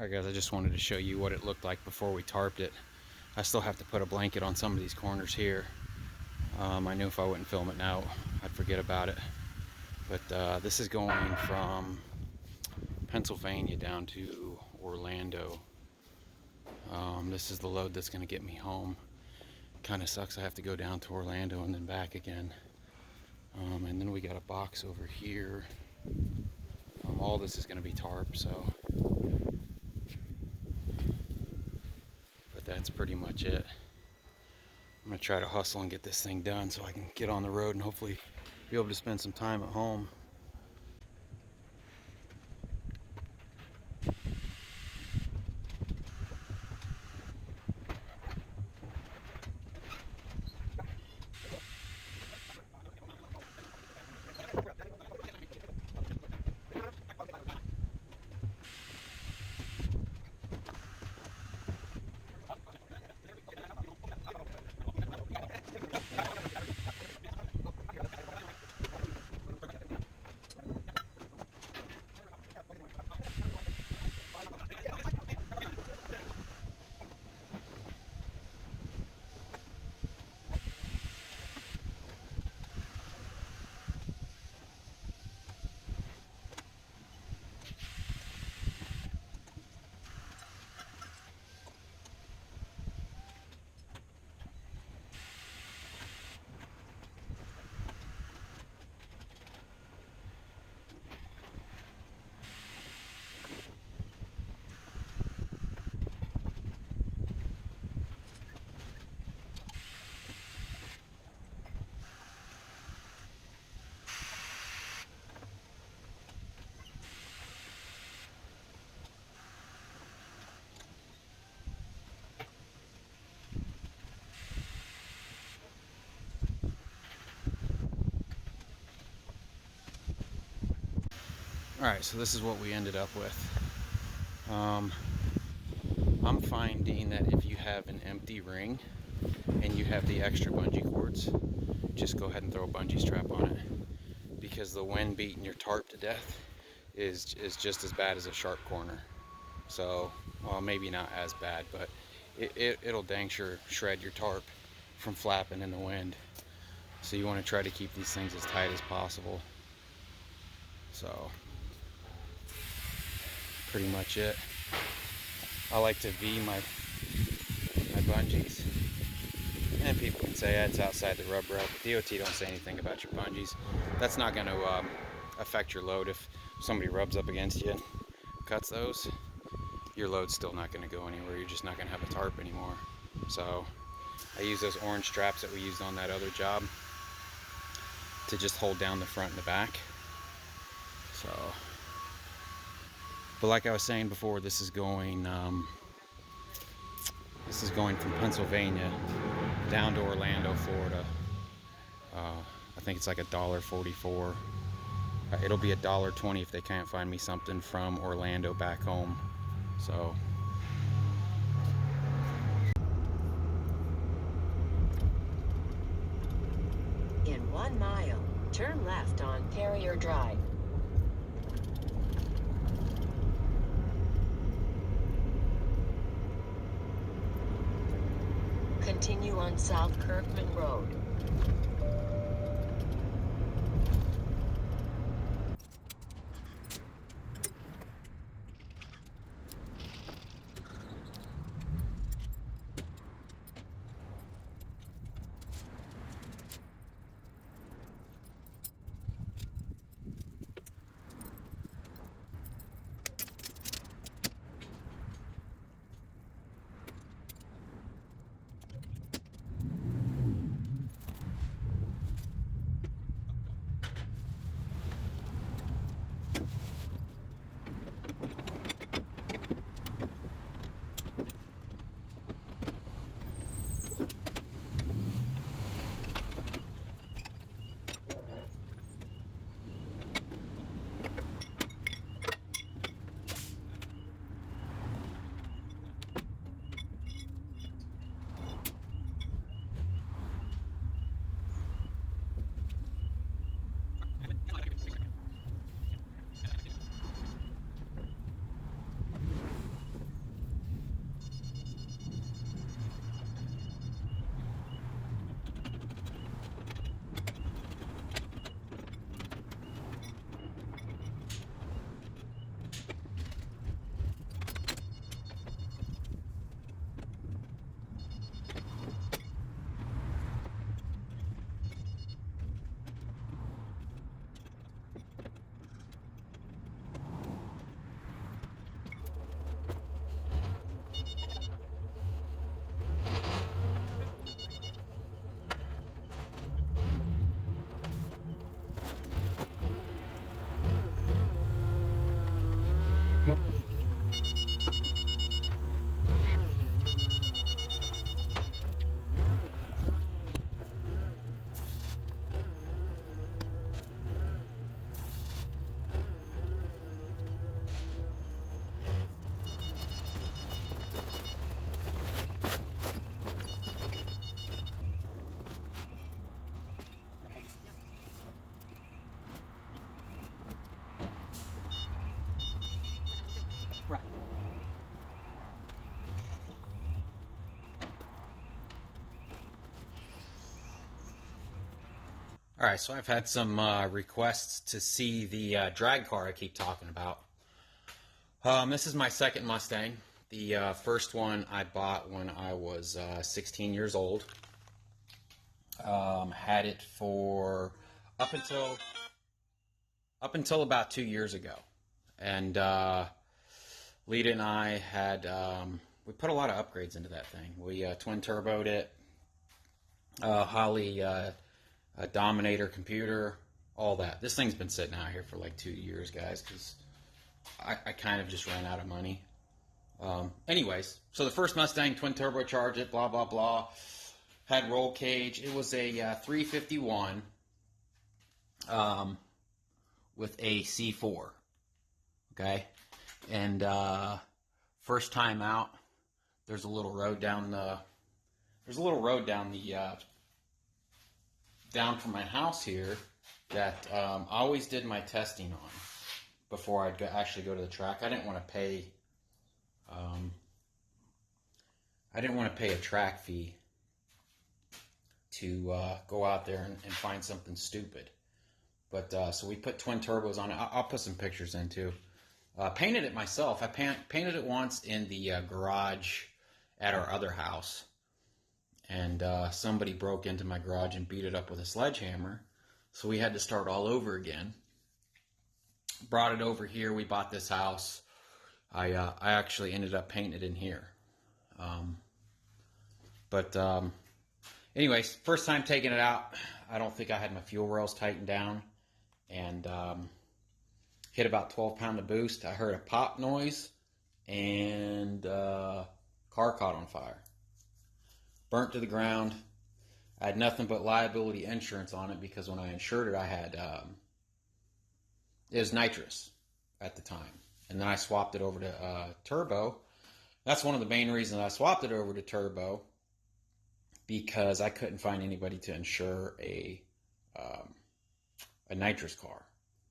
Alright guys, I just wanted to show you what it looked like before we tarped it. I still have to put a blanket on some of these corners here. I knew if I wouldn't film it now, I'd forget about it. But this is going from Pennsylvania down to Orlando. This is the load that's going to get me home. Kind of sucks I have to go down to Orlando and then back again. And then we got a box over here. All this is going to be tarp, so... But that's pretty much it. I'm going to try to hustle and get this thing done so I can get on the road and hopefully be able to spend some time at home. Alright, so this is what we ended up with. I'm finding that if you have an empty ring and you have the extra bungee cords, just go ahead and throw a bungee strap on it, because the wind beating your tarp to death is just as bad as a sharp corner. So, well, maybe not as bad, but it'll dang sure shred your tarp from flapping in the wind. So you want to try to keep these things as tight as possible. So pretty much it. I like to V my bungees, and people can say it's outside the rub route, but DOT don't say anything about your bungees. That's not going to affect your load. If somebody rubs up against you and cuts those, your load's still not going to go anywhere. You're just not going to have a tarp anymore. So I use those orange straps that we used on that other job to just hold down the front and the back. So, but like I was saying before, this is going from Pennsylvania down to Orlando, Florida. I think it's like $1.44. It'll be $1.20 if they can't find me something from Orlando back home. So in 1 mile, turn left on Carrier Drive. Continue on South Kirkman Road. All right, so I've had some requests to see the drag car I keep talking about. This is my second Mustang. The first one I bought when I was 16 years old. Had it for up until about 2 years ago, and Lita and I had we put a lot of upgrades into that thing. We twin turboed it, Holly a Dominator computer, all that. This thing's been sitting out here for like 2 years, guys, because I kind of just ran out of money. Anyways, so the first Mustang, twin turbocharged it, blah, blah, blah. Had roll cage. It was a 351 with a C4. Okay? And first time out, there's a little road down the down from my house here that I always did my testing on before I'd actually go to the track. I didn't want to pay a track fee to go out there and find something stupid. But so we put twin turbos on it. I'll put some pictures in too. Painted it myself. I painted it once in the garage at our other house. And somebody broke into my garage and beat it up with a sledgehammer. So we had to start all over again. Brought it over here. We bought this house. I actually ended up painting it in here. Anyways, first time taking it out, I don't think I had my fuel rails tightened down. And hit about 12 pound of boost. I heard a pop noise and car caught on fire. Burnt to the ground. I had nothing but liability insurance on it because when I insured it, I had it was nitrous at the time, and then I swapped it over to turbo. That's one of the main reasons I swapped it over to turbo, because I couldn't find anybody to insure a nitrous car.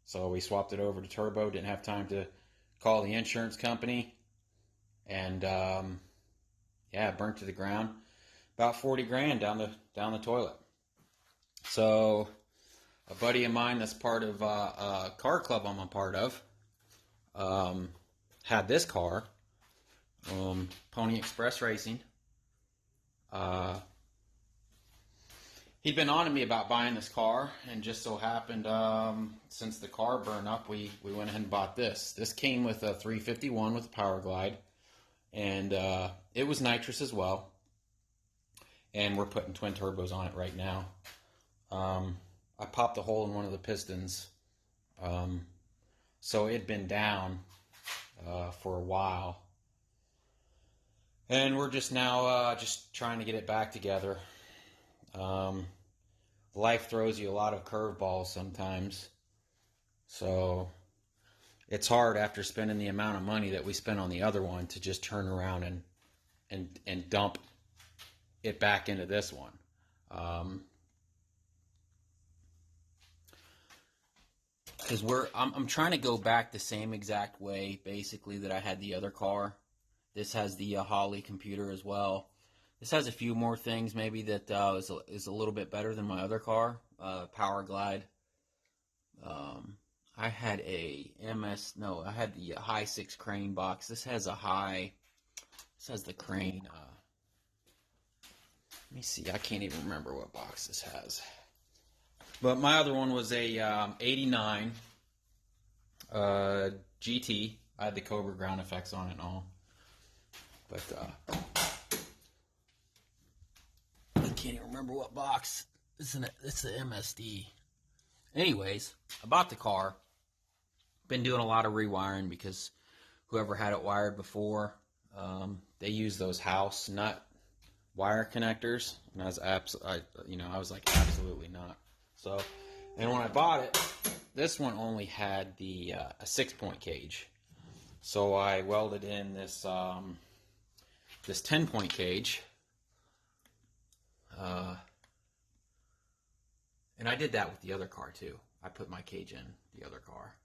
So we swapped it over to turbo. Didn't have time to call the insurance company, and it burnt to the ground. About 40 grand down the toilet. So a buddy of mine that's part of a car club I'm a part of had this car, Pony Express Racing. He'd been on to me about buying this car, and just so happened since the car burned up, we went ahead and bought this. This came with a 351 with a power glide, and it was nitrous as well. And we're putting twin turbos on it right now. I popped a hole in one of the pistons. So it had been down for a while. And we're just now just trying to get it back together. Life throws you a lot of curveballs sometimes. So it's hard after spending the amount of money that we spent on the other one to just turn around and dump it back into this one. Because I'm trying to go back the same exact way, basically, that I had the other car. This has the Holly computer as well. This has a few more things maybe that is a little bit better than my other car. Power glide. I had I had the high 6 crane box. This has the crane. Let me see. I can't even remember what box this has. But my other one was a 89 GT. I had the Cobra ground effects on it and all. But I can't even remember what box. It's the MSD. Anyways, I bought the car. Been doing a lot of rewiring because whoever had it wired before, they use those house nut wire connectors, and I was like, absolutely not. So, and when I bought it, this one only had the a 6-point cage. So I welded in this 10-point cage, and I did that with the other car too. I put my cage in the other car.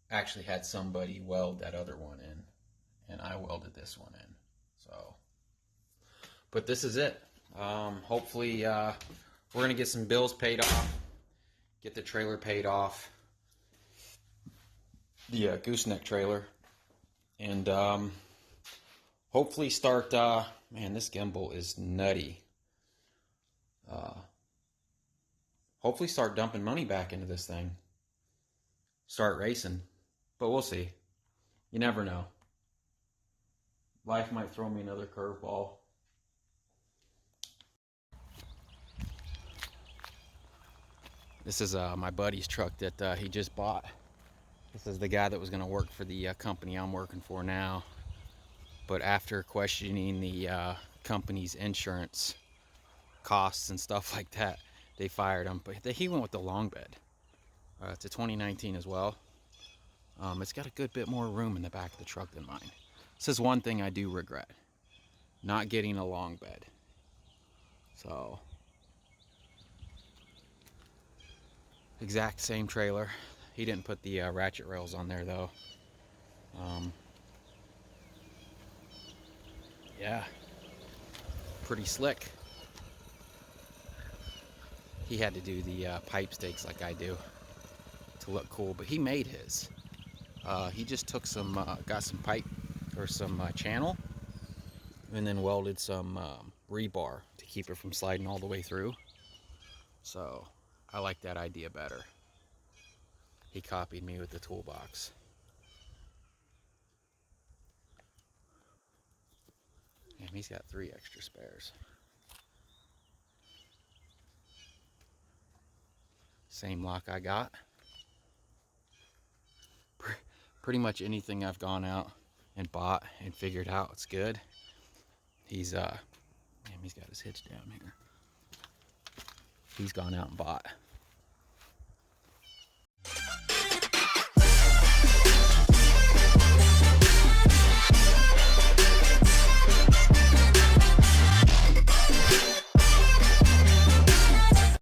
Actually had somebody weld that other one in, and I welded this one in. So, but this is it. Hopefully we're gonna get some bills paid off, get the trailer paid off, the gooseneck trailer, and hopefully start. Man, this gimbal is nutty. Hopefully start dumping money back into this thing. Start racing, but we'll see. You never know. Life might throw me another curveball. This is my buddy's truck that he just bought. This is the guy that was going to work for the company I'm working for now. But after questioning the company's insurance costs and stuff like that, they fired him. But he went with the long bed. It's a 2019 as well. It's got a good bit more room in the back of the truck than mine. This is one thing I do regret. Not getting a long bed. So, exact same trailer. He didn't put the ratchet rails on there though. Yeah, pretty slick. He had to do the pipe stakes like I do to look cool, but he made his. He just took some, got some pipe or some channel, and then welded some rebar to keep it from sliding all the way through. So I like that idea better. He copied me with the toolbox. And he's got 3 extra spares. Same lock I got. Pretty much anything I've gone out and bought and figured out it's good. He's got his hitch down here. He's gone out and bought.